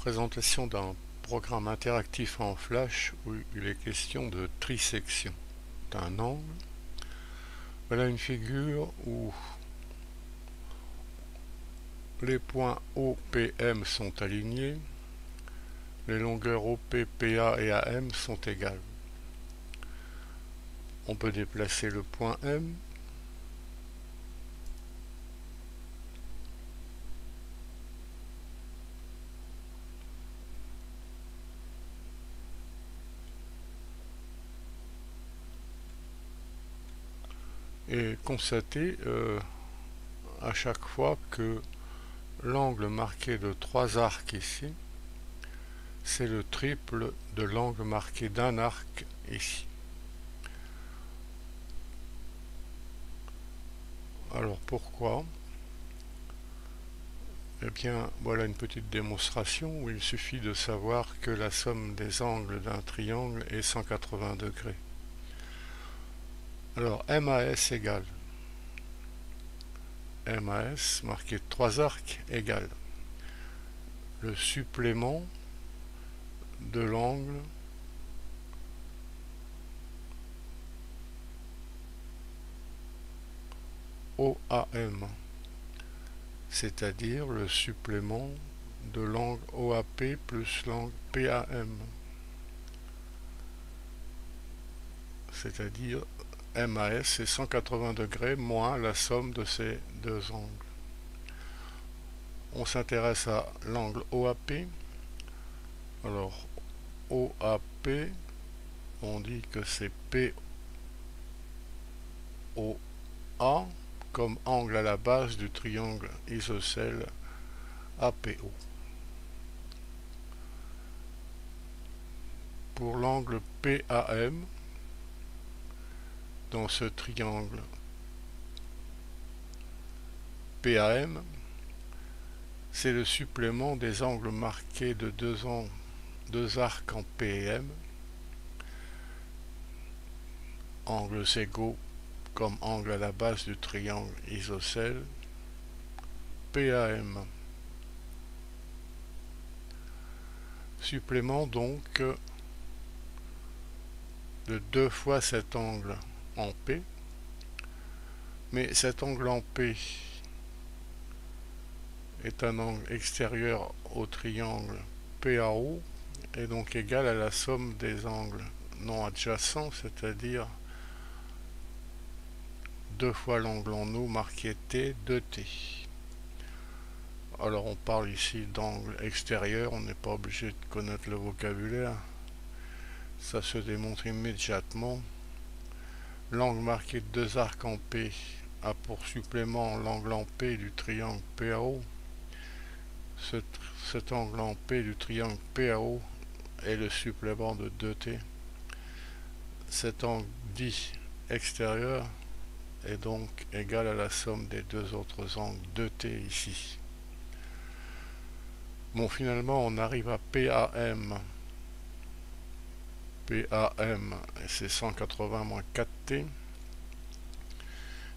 Présentation d'un programme interactif en Flash où il est question de trisection d'un angle. Voilà une figure où les points O, P, M sont alignés, les longueurs OP, PA et AM sont égales. On peut déplacer le point M, et constater à chaque fois que l'angle marqué de 3 arcs ici, c'est le triple de l'angle marqué d'un arc ici. Alors pourquoi? Eh bien, voilà une petite démonstration où il suffit de savoir que la somme des angles d'un triangle est 180 degrés. Alors, MAS égale MAS, marqué 3 arcs, égale le supplément de l'angle OAM, c'est-à-dire le supplément de l'angle OAP plus l'angle PAM, c'est-à-dire MAS c'est 180 degrés moins la somme de ces deux angles. On s'intéresse à l'angle OAP. Alors OAP, on dit que c'est POA comme angle à la base du triangle isocèle APO. Pour l'angle PAM, dans ce triangle PAM, c'est le supplément des angles marqués de deux arcs en P et M, angles égaux comme angle à la base du triangle isocèle PAM. Supplément donc de 2 fois cet angle en P, mais cet angle en P est un angle extérieur au triangle PAO et donc égal à la somme des angles non adjacents, c'est-à-dire 2 fois l'angle en O marqué T, 2T. Alors on parle ici d'angle extérieur, on n'est pas obligé de connaître le vocabulaire, ça se démontre immédiatement. L'angle marqué de 2 arcs en P a pour supplément l'angle en P du triangle PAO. Cet angle en P du triangle PAO est le supplément de 2T. Cet angle dit extérieur est donc égal à la somme des deux autres angles 2T ici. Bon, finalement on arrive à PAM. PAM, c'est 180 moins 4T.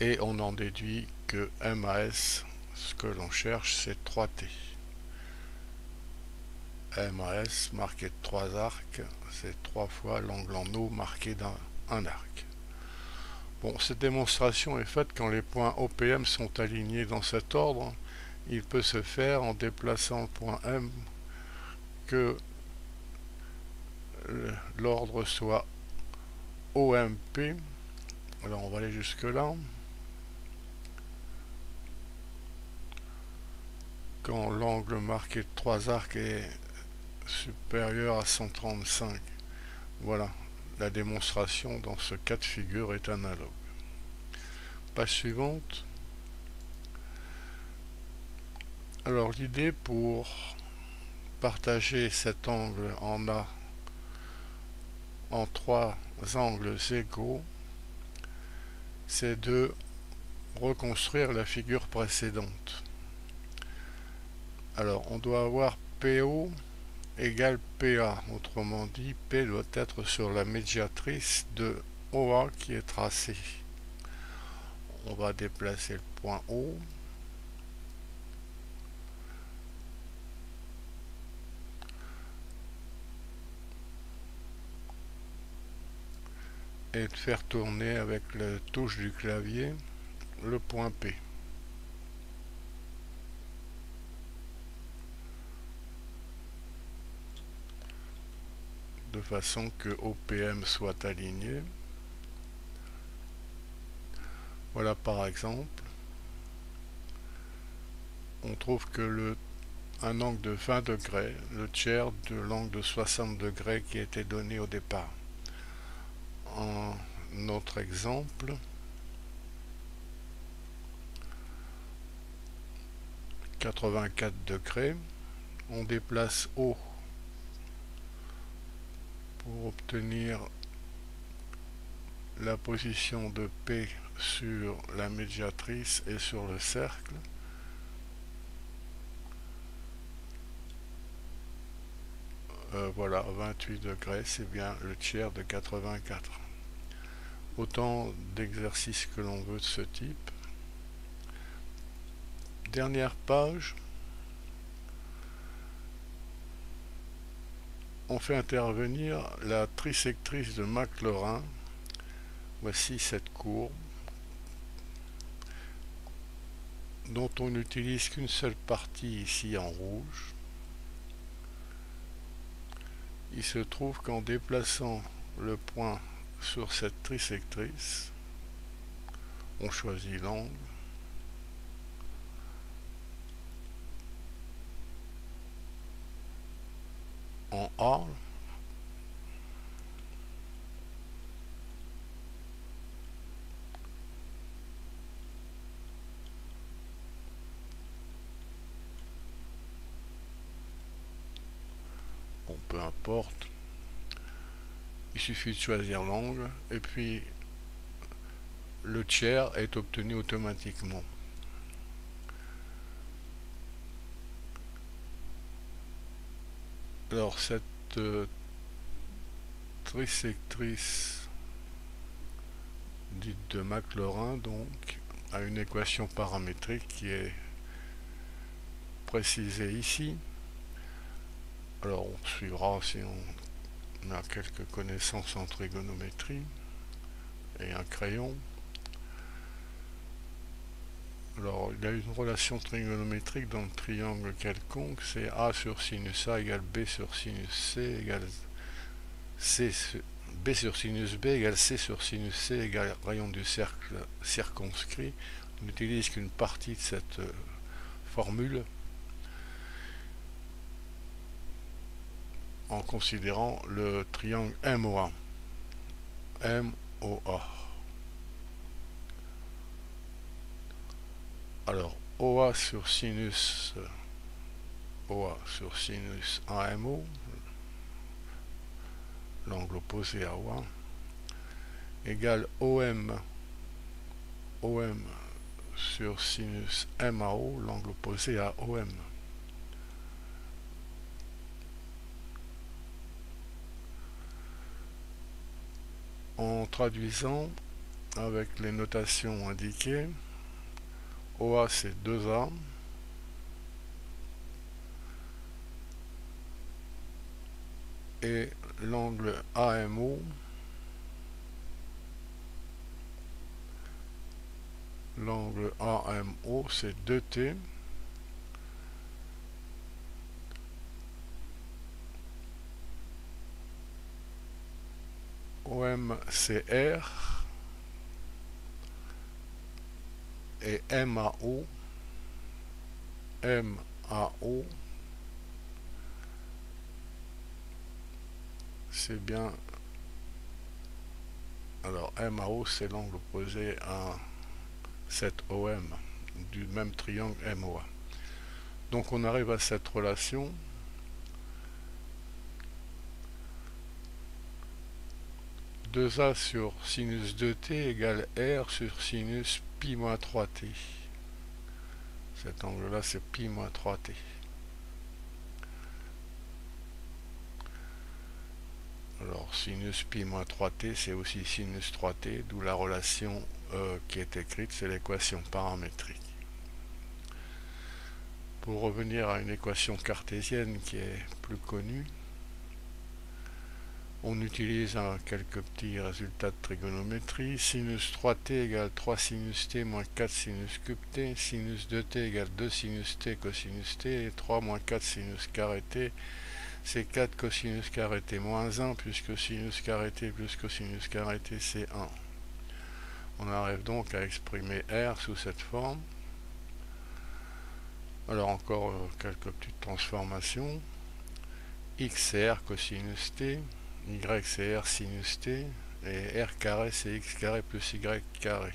Et on en déduit que MAS, ce que l'on cherche, c'est 3T. MAS marqué de 3 arcs, c'est 3 fois l'angle en O marqué d'un arc. Bon, cette démonstration est faite quand les points OPM sont alignés dans cet ordre. Il peut se faire en déplaçant le point M que l'ordre soit OMP. Alors on va aller jusque là. Quand l'angle marqué de 3 arcs est supérieur à 135. Voilà, la démonstration dans ce cas de figure est analogue. Page suivante. Alors l'idée pour partager cet angle en A en 3 angles égaux, c'est de reconstruire la figure précédente. Alors on doit avoir PO égale PA, autrement dit P doit être sur la médiatrice de OA qui est tracée. On va déplacer le point O. et de faire tourner avec la touche du clavier le point P. De façon que OPM soit aligné. Voilà par exemple, on trouve que un angle de 20 degrés, le tiers de l'angle de 60 degrés qui était donné au départ. En autre exemple, 84 degrés, on déplace O pour obtenir la position de P sur la médiatrice et sur le cercle. Voilà, 28 degrés, c'est bien le tiers de 84. Autant d'exercices que l'on veut de ce type. Dernière page. On fait intervenir la trisectrice de Maclaurin. Voici cette courbe dont on n'utilise qu'une seule partie ici en rouge. Il se trouve qu'en déplaçant le point sur cette trisectrice, on choisit l'angle. En A, bon, peu importe, il suffit de choisir l'angle et puis le tiers est obtenu automatiquement. Alors cette trisectrice dite de Maclaurin donc a une équation paramétrique qui est précisée ici. Alors on suivra si on a quelques connaissances en trigonométrie et un crayon. Alors il y a une relation trigonométrique dans le triangle quelconque, c'est A sur sinus A égale B sur sinus C égale B sur sinus B égale C sur sinus C égale rayon du cercle circonscrit. On n'utilise qu'une partie de cette formule en considérant le triangle MOA. MOA. Alors, OA sur sinus AMO, l'angle opposé à OA, égale OM sur sinus MAO, l'angle opposé à OM. En traduisant avec les notations indiquées, OA c'est 2A, et l'angle AMO, c'est 2T, OM c'est R, et MAO, c'est bien, alors MAO c'est l'angle opposé à cette OM du même triangle MOA. Donc on arrive à cette relation « 2A sur sinus 2t égale R sur sinus pi moins 3t ». Cet angle-là, c'est pi moins 3t. Alors, sinus pi moins 3t, c'est aussi sinus 3t, d'où la relation qui est écrite, c'est l'équation paramétrique. Pour revenir à une équation cartésienne qui est plus connue, On utilise quelques petits résultats de trigonométrie. Sinus 3t égale 3 sinus t moins 4 sinus cube t. Sinus 2t égale 2 sinus t cosinus t. Et 3 moins 4 sinus carré t. C'est 4 cosinus carré t moins 1, puisque sinus carré t plus cosinus carré t, c'est 1. On arrive donc à exprimer R sous cette forme. Alors encore quelques petites transformations. X c'est R cosinus t, Y c'est R sinus t, et R carré c'est X carré plus Y carré.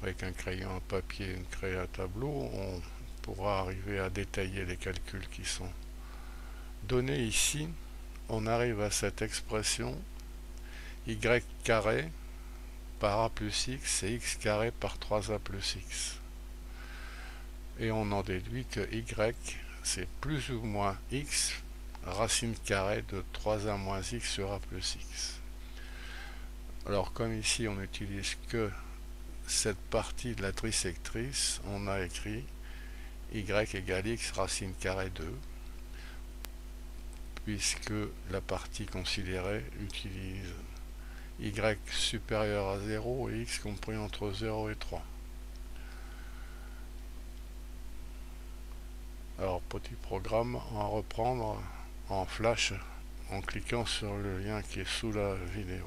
Avec un crayon à papier et une craie à tableau, on pourra arriver à détailler les calculs qui sont donnés ici. On arrive à cette expression Y carré par A plus X, c'est X carré par 3A plus X. Et on en déduit que Y c'est plus ou moins X racine carrée de 3A moins X sur A plus X. Alors comme ici on n'utilise que cette partie de la trisectrice, on a écrit Y égale X racine carrée 2, puisque la partie considérée utilise Y supérieur à 0 et X compris entre 0 et 3. Alors petit programme à reprendre en flash en cliquant sur le lien qui est sous la vidéo.